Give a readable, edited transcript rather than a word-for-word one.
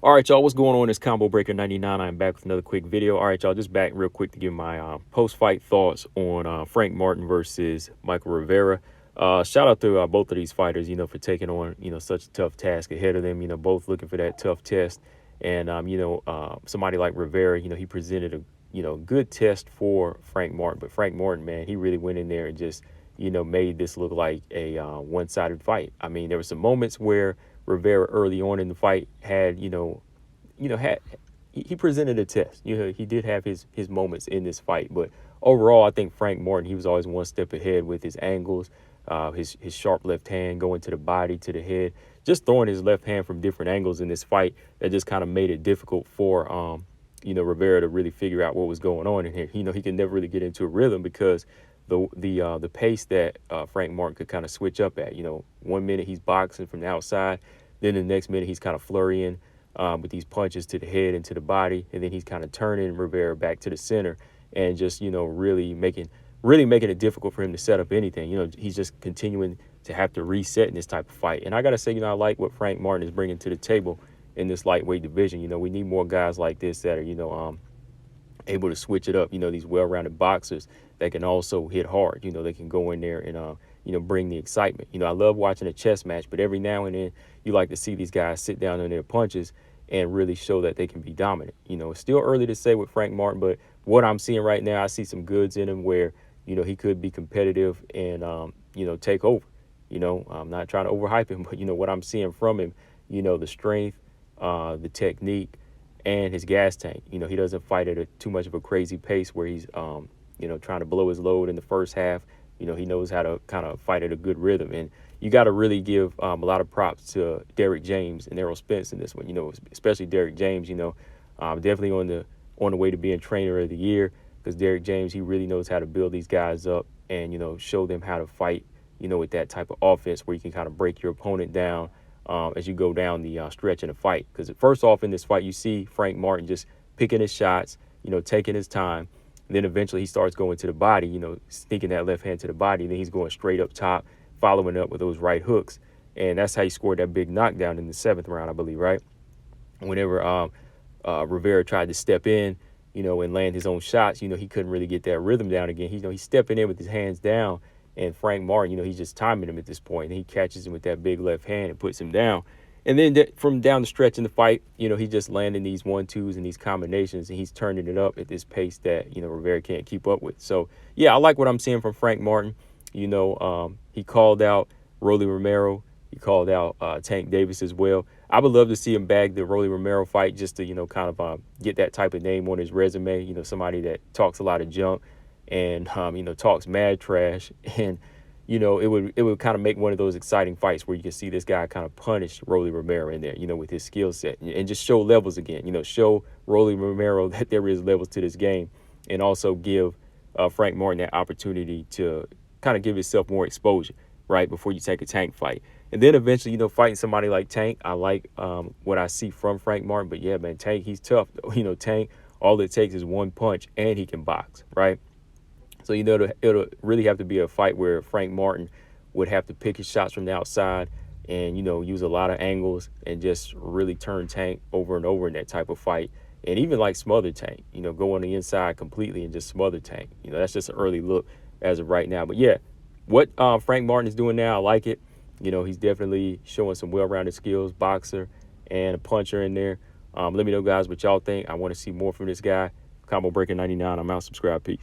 All right, y'all, what's going on? It's Combo Breaker 99. I'm back with another quick video. All right, y'all, just back real quick to give my post-fight thoughts on Frank Martin versus Michel Rivera. Shout out to both of these fighters, for taking on, such a tough task ahead of them, both looking for that tough test. And, somebody like Rivera, he presented a, good test for Frank Martin. But Frank Martin, man, he really went in there and just, made this look like a one-sided fight. I mean, there were some moments where Rivera early on in the fight had, had he presented a test. He did have his moments in this fight, but overall, I think Frank Martin, he was always one step ahead with his angles, his sharp left hand going to the body, to the head, just throwing his left hand from different angles in this fight that just kind of made it difficult for Rivera to really figure out what was going on in here. He could never really get into a rhythm because the pace that Frank Martin could kind of switch up at. 1 minute he's boxing from the outside, then the next minute he's kind of flurrying with these punches to the head and to the body, and then he's kind of turning Rivera back to the center and just really making it difficult for him to set up anything. He's just continuing to have to reset in this type of fight. And I gotta say, I like what Frank Martin is bringing to the table in this lightweight division. We need more guys like this that are able to switch it up. These well-rounded boxers that can also hit hard. They can go in there and bring the excitement. I love watching a chess match, but every now and then you like to see these guys sit down on their punches and really show that they can be dominant. It's still early to say with Frank Martin, but what I'm seeing right now, I see some goods in him where he could be competitive and take over. I'm not trying to overhype him, but what I'm seeing from him, the strength, the technique, and his gas tank. He doesn't fight at too much of a crazy pace where he's trying to blow his load in the first half. He knows how to kind of fight at a good rhythm. And you got to really give a lot of props to Derrick James and Errol Spence in this one, especially Derrick James, definitely on the way to being trainer of the year, because Derrick James, he really knows how to build these guys up and, show them how to fight, with that type of offense where you can kind of break your opponent down as you go down the stretch in the fight. Because first off in this fight, you see Frank Martin just picking his shots, taking his time. And then eventually he starts going to the body, sneaking that left hand to the body. And then he's going straight up top, following up with those right hooks. And that's how he scored that big knockdown in the 7th round, I believe, right? Whenever Rivera tried to step in, and land his own shots, he couldn't really get that rhythm down again. He's stepping in with his hands down. And Frank Martin, he's just timing him at this point. And he catches him with that big left hand and puts him down. And then from down the stretch in the fight, he's just landing these 1-2s and these combinations, and he's turning it up at this pace that, Rivera can't keep up with. So, yeah, I like what I'm seeing from Frank Martin. He called out Rolly Romero. He called out Tank Davis as well. I would love to see him bag the Rolly Romero fight just to, kind of get that type of name on his resume, somebody that talks a lot of junk and, talks mad trash. And, it would kind of make one of those exciting fights where you can see this guy kind of punish Rolly Romero in there, with his skill set and just show levels again, show Rolly Romero that there is levels to this game, and also give Frank Martin that opportunity to kind of give himself more exposure, right, before you take a Tank fight. And then eventually, fighting somebody like Tank, I like what I see from Frank Martin. But yeah, man, Tank, he's tough. Tank, all it takes is one punch and he can box, right? So, it'll really have to be a fight where Frank Martin would have to pick his shots from the outside and, use a lot of angles and just really turn Tank over and over in that type of fight. And even like smother Tank, go on the inside completely and just smother Tank. That's just an early look as of right now. But yeah, what Frank Martin is doing now, I like it. He's definitely showing some well-rounded skills, boxer and a puncher in there. Let me know, guys, what y'all think. I want to see more from this guy. Combo Breaker 99. I'm out. Subscribe. Peace.